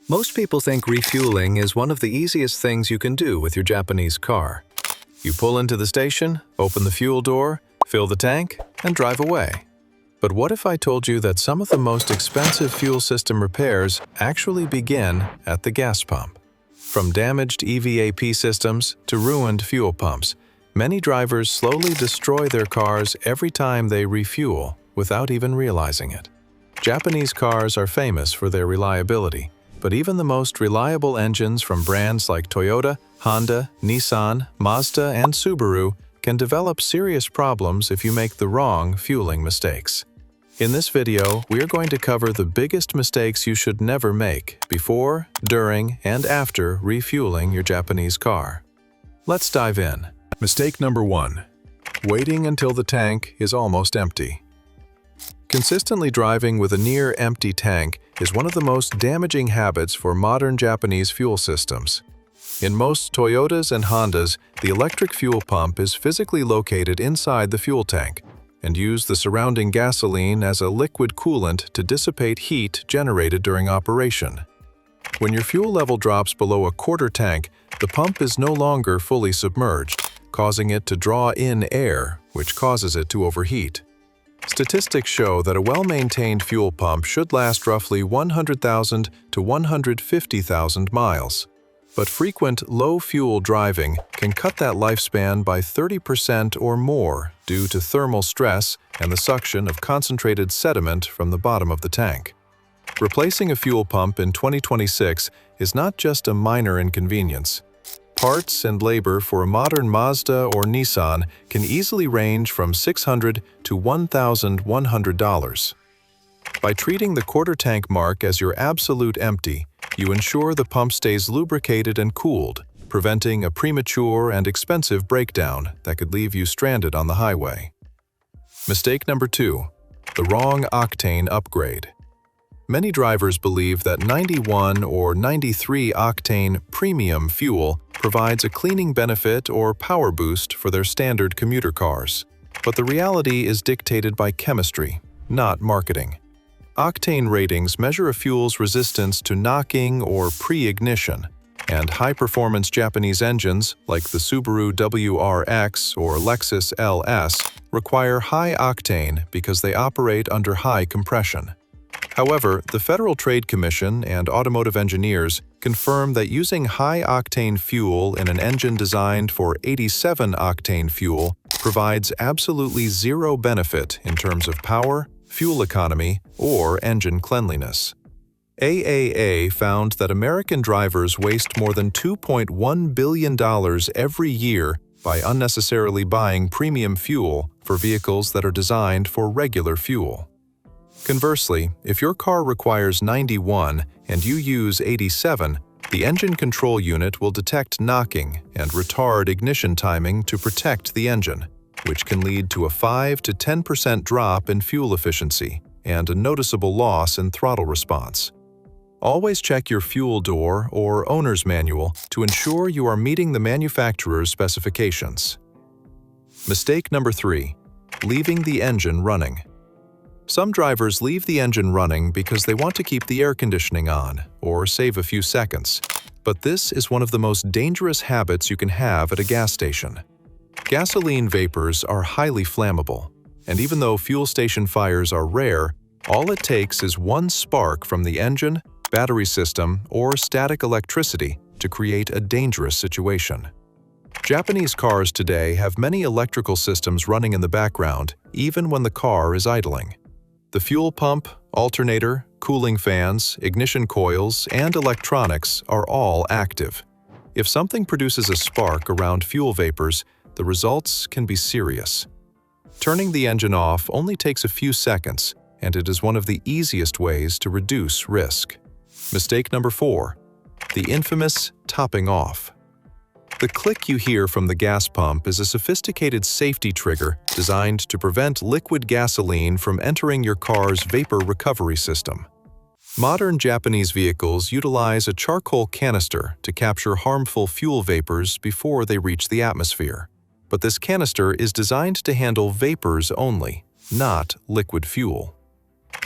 Most people think refueling is one of the easiest things you can do with your Japanese car. You pull into the station, open the fuel door, fill the tank, and drive away. But what if I told you that some of the most expensive fuel system repairs actually begin at the gas pump? From damaged EVAP systems to ruined fuel pumps, many drivers slowly destroy their cars every time they refuel without even realizing it. Japanese cars are famous for their reliability, but even the most reliable engines from brands like Toyota, Honda, Nissan, Mazda, and Subaru can develop serious problems if you make the wrong fueling mistakes. In this video, we are going to cover the biggest mistakes you should never make before, during, and after refueling your Japanese car. Let's dive in. Mistake number 1. Waiting until the tank is almost empty. Consistently driving with a near-empty tank is one of the most damaging habits for modern Japanese fuel systems. In most Toyotas and Hondas, the electric fuel pump is physically located inside the fuel tank and use the surrounding gasoline as a liquid coolant to dissipate heat generated during operation. When your fuel level drops below a quarter tank, the pump is no longer fully submerged, causing it to draw in air, which causes it to overheat. Statistics show that a well-maintained fuel pump should last roughly 100,000 to 150,000 miles. But frequent low-fuel driving can cut that lifespan by 30% or more due to thermal stress and the suction of concentrated sediment from the bottom of the tank. Replacing a fuel pump in 2026 is not just a minor inconvenience. Parts and labor for a modern Mazda or Nissan can easily range from $600 to $1,100. By treating the quarter tank mark as your absolute empty, you ensure the pump stays lubricated and cooled, preventing a premature and expensive breakdown that could leave you stranded on the highway. Mistake number 2. The wrong octane upgrade. Many drivers believe that 91 or 93 octane premium fuel provides a cleaning benefit or power boost for their standard commuter cars. But the reality is dictated by chemistry, not marketing. Octane ratings measure a fuel's resistance to knocking or pre-ignition, and high-performance Japanese engines like the Subaru WRX or Lexus LS require high octane because they operate under high compression. However, the Federal Trade Commission and automotive engineers confirm that using high-octane fuel in an engine designed for 87-octane fuel provides absolutely zero benefit in terms of power, fuel economy, or engine cleanliness. AAA found that American drivers waste more than $2.1 billion every year by unnecessarily buying premium fuel for vehicles that are designed for regular fuel. Conversely, if your car requires 91 and you use 87, the engine control unit will detect knocking and retard ignition timing to protect the engine, which can lead to a 5 to 10% drop in fuel efficiency and a noticeable loss in throttle response. Always check your fuel door or owner's manual to ensure you are meeting the manufacturer's specifications. Mistake number 3. Leaving the engine running. Some drivers leave the engine running because they want to keep the air conditioning on or save a few seconds. But this is one of the most dangerous habits you can have at a gas station. Gasoline vapors are highly flammable, and even though fuel station fires are rare, all it takes is one spark from the engine, battery system, or static electricity to create a dangerous situation. Japanese cars today have many electrical systems running in the background, even when the car is idling. The fuel pump, alternator, cooling fans, ignition coils, and electronics are all active. If something produces a spark around fuel vapors, the results can be serious. Turning the engine off only takes a few seconds, and it is one of the easiest ways to reduce risk. Mistake number 4. The infamous topping off. The click you hear from the gas pump is a sophisticated safety trigger designed to prevent liquid gasoline from entering your car's vapor recovery system. Modern Japanese vehicles utilize a charcoal canister to capture harmful fuel vapors before they reach the atmosphere. But this canister is designed to handle vapors only, not liquid fuel.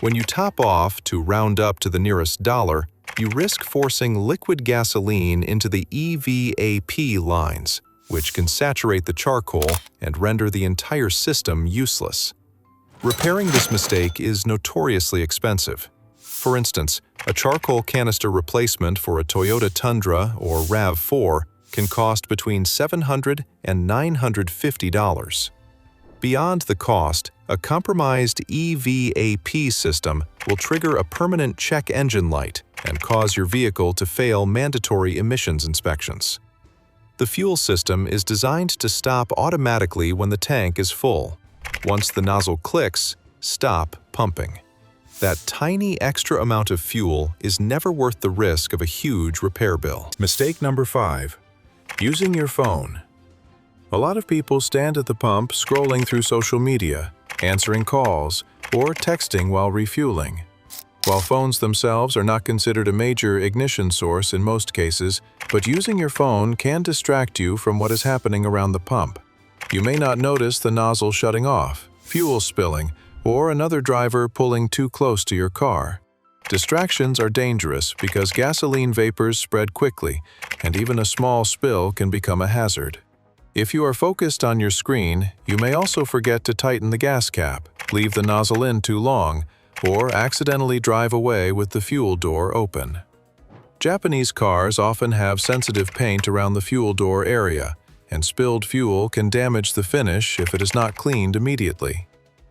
When you top off to round up to the nearest dollar, you risk forcing liquid gasoline into the EVAP lines, which can saturate the charcoal and render the entire system useless. Repairing this mistake is notoriously expensive. For instance, a charcoal canister replacement for a Toyota Tundra or RAV4 can cost between $700 and $950. Beyond the cost, a compromised EVAP system will trigger a permanent check engine light and cause your vehicle to fail mandatory emissions inspections. The fuel system is designed to stop automatically when the tank is full. Once the nozzle clicks, stop pumping. That tiny extra amount of fuel is never worth the risk of a huge repair bill. Mistake number 5. Using your phone. A lot of people stand at the pump scrolling through social media, answering calls, or texting while refueling. While phones themselves are not considered a major ignition source in most cases, but using your phone can distract you from what is happening around the pump. You may not notice the nozzle shutting off, fuel spilling, or another driver pulling too close to your car. Distractions are dangerous because gasoline vapors spread quickly, and even a small spill can become a hazard. If you are focused on your screen, you may also forget to tighten the gas cap, leave the nozzle in too long, or accidentally drive away with the fuel door open. Japanese cars often have sensitive paint around the fuel door area, and spilled fuel can damage the finish if it is not cleaned immediately.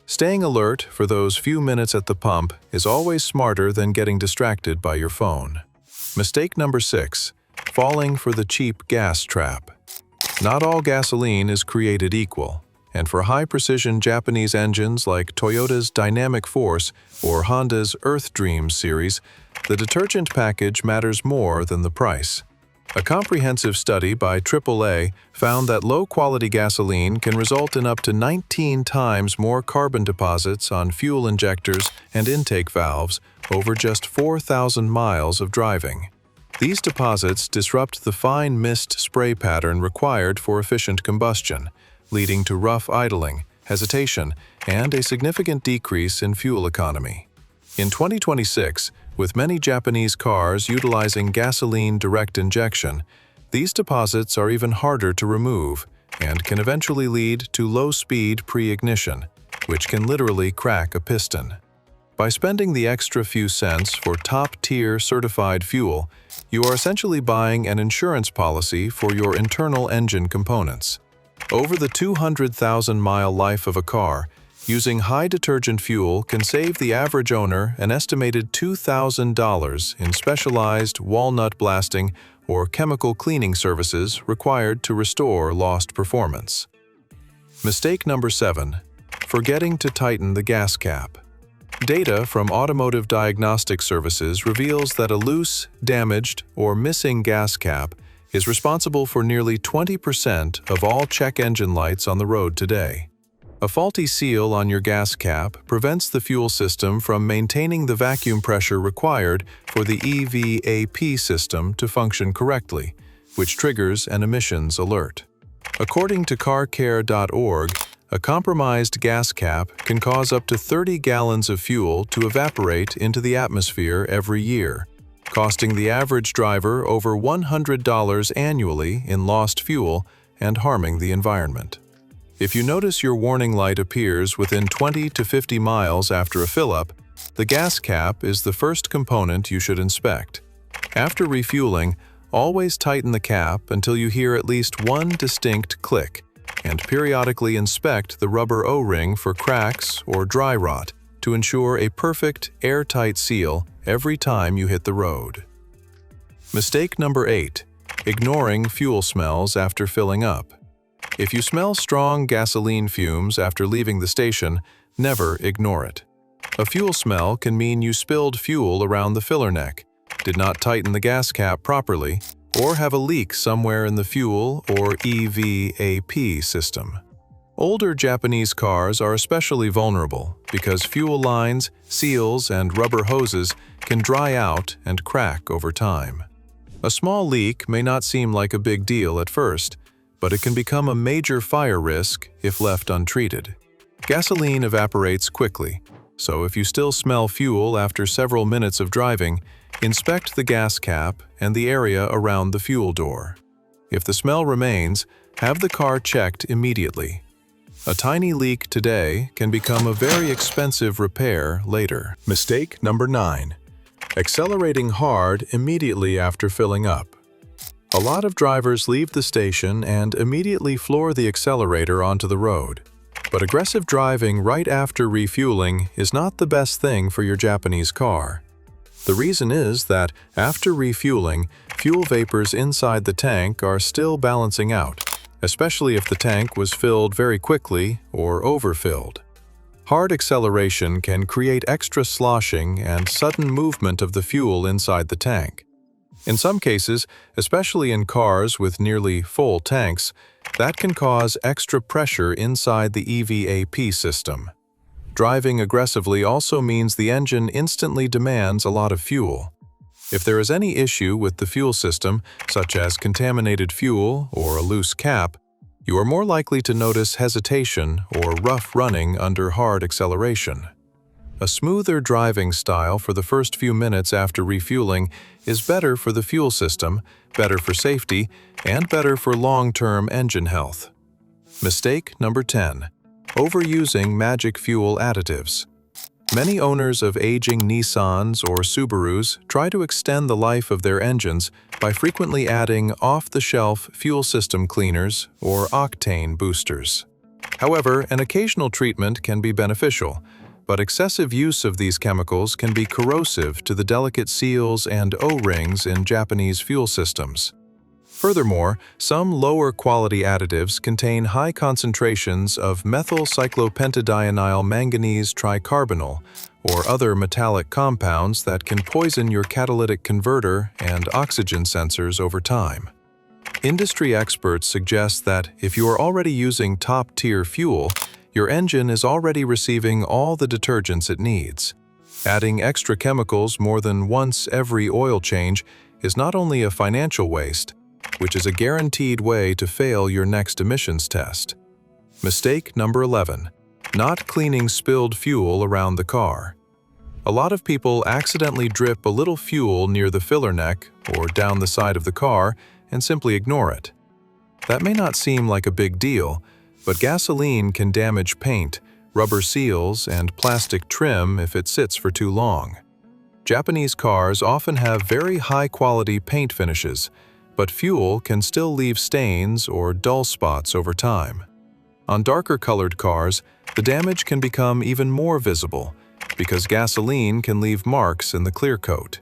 Staying alert for those few minutes at the pump is always smarter than getting distracted by your phone. Mistake number 6. Falling for the cheap gas trap. Not all gasoline is created equal, and for high-precision Japanese engines like Toyota's Dynamic Force or Honda's Earth Dreams series, the detergent package matters more than the price. A comprehensive study by AAA found that low-quality gasoline can result in up to 19 times more carbon deposits on fuel injectors and intake valves over just 4,000 miles of driving. These deposits disrupt the fine mist spray pattern required for efficient combustion, leading to rough idling, hesitation, and a significant decrease in fuel economy. In 2026, with many Japanese cars utilizing gasoline direct injection, these deposits are even harder to remove and can eventually lead to low-speed pre-ignition, which can literally crack a piston. By spending the extra few cents for top-tier certified fuel, you are essentially buying an insurance policy for your internal engine components. Over the 200,000-mile life of a car, using high-detergent fuel can save the average owner an estimated $2,000 in specialized walnut blasting or chemical cleaning services required to restore lost performance. Mistake number 7. Forgetting to tighten the gas cap. Data from automotive diagnostic services reveals that a loose, damaged, or missing gas cap is responsible for nearly 20% of all check engine lights on the road today. A faulty seal on your gas cap prevents the fuel system from maintaining the vacuum pressure required for the EVAP system to function correctly, which triggers an emissions alert. According to carcare.org, a compromised gas cap can cause up to 30 gallons of fuel to evaporate into the atmosphere every year, costing the average driver over $100 annually in lost fuel and harming the environment. If you notice your warning light appears within 20 to 50 miles after a fill-up, the gas cap is the first component you should inspect. After refueling, always tighten the cap until you hear at least one distinct click, and periodically inspect the rubber O-ring for cracks or dry rot to ensure a perfect, airtight seal every time you hit the road. Mistake number 8. Ignoring fuel smells after filling up. If you smell strong gasoline fumes after leaving the station, never ignore it. A fuel smell can mean you spilled fuel around the filler neck, did not tighten the gas cap properly, or have a leak somewhere in the fuel or EVAP system. Older Japanese cars are especially vulnerable because fuel lines, seals, and rubber hoses can dry out and crack over time. A small leak may not seem like a big deal at first, but it can become a major fire risk if left untreated. Gasoline evaporates quickly, so if you still smell fuel after several minutes of driving, Inspect the gas cap and the area around the fuel door. If the smell remains, have the car checked immediately. A tiny leak today can become a very expensive repair later. Mistake number 9. Accelerating hard immediately after filling up. A lot of drivers leave the station and immediately floor the accelerator onto the road. But aggressive driving right after refueling is not the best thing for your Japanese car. The reason is that after refueling, fuel vapors inside the tank are still balancing out, especially if the tank was filled very quickly or overfilled. Hard acceleration can create extra sloshing and sudden movement of the fuel inside the tank. In some cases, especially in cars with nearly full tanks, that can cause extra pressure inside the EVAP system. Driving aggressively also means the engine instantly demands a lot of fuel. If there is any issue with the fuel system, such as contaminated fuel or a loose cap, you are more likely to notice hesitation or rough running under hard acceleration. A smoother driving style for the first few minutes after refueling is better for the fuel system, better for safety, and better for long-term engine health. Mistake number 10. Overusing magic fuel additives. Many owners of aging Nissans or Subarus try to extend the life of their engines by frequently adding off-the-shelf fuel system cleaners or Octane boosters. However, an occasional treatment can be beneficial, but excessive use of these chemicals can be corrosive to the delicate seals and O-rings in Japanese fuel systems. Furthermore, some lower-quality additives contain high concentrations of methyl cyclopentadienyl manganese tricarbonyl or other metallic compounds that can poison your catalytic converter and oxygen sensors over time. Industry experts suggest that if you are already using top-tier fuel, your engine is already receiving all the detergents it needs. Adding extra chemicals more than once every oil change is not only a financial waste, which is a guaranteed way to fail your next emissions test. Mistake number 11. Not cleaning spilled fuel around the car. A lot of people accidentally drip a little fuel near the filler neck or down the side of the car and simply ignore it. That may not seem like a big deal, but gasoline can damage paint, rubber seals, and plastic trim if it sits for too long. Japanese cars often have very high-quality paint finishes, but fuel can still leave stains or dull spots over time. On darker-colored cars, the damage can become even more visible because gasoline can leave marks in the clear coat.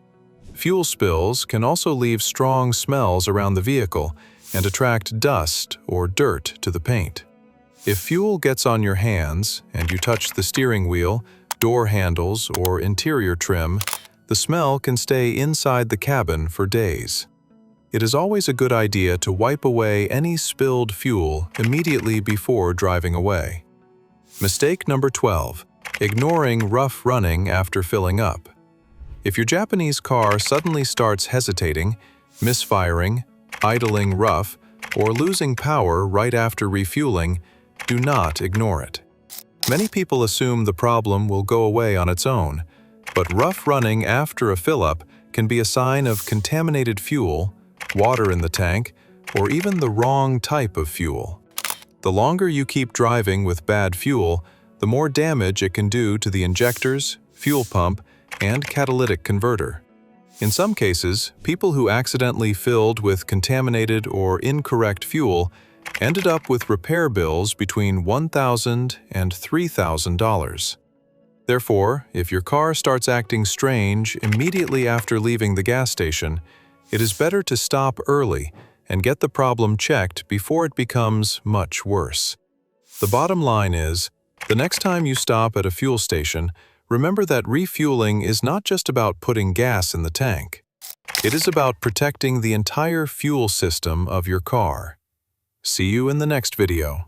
Fuel spills can also leave strong smells around the vehicle and attract dust or dirt to the paint. If fuel gets on your hands and you touch the steering wheel, door handles, or interior trim, the smell can stay inside the cabin for days. It is always a good idea to wipe away any spilled fuel immediately before driving away. Mistake number 12. Ignoring rough running after filling up. If your Japanese car suddenly starts hesitating, misfiring, idling rough, or losing power right after refueling, do not ignore it. Many people assume the problem will go away on its own, but rough running after a fill-up can be a sign of contaminated fuel, water in the tank, or even the wrong type of fuel. The longer you keep driving with bad fuel, the more damage it can do to the injectors, fuel pump, and catalytic converter. In some cases, people who accidentally filled with contaminated or incorrect fuel ended up with repair bills between $1,000 and $3,000. Therefore, if your car starts acting strange immediately after leaving the gas station, it is better to stop early and get the problem checked before it becomes much worse. The bottom line is, the next time you stop at a fuel station, remember that refueling is not just about putting gas in the tank. It is about protecting the entire fuel system of your car. See you in the next video.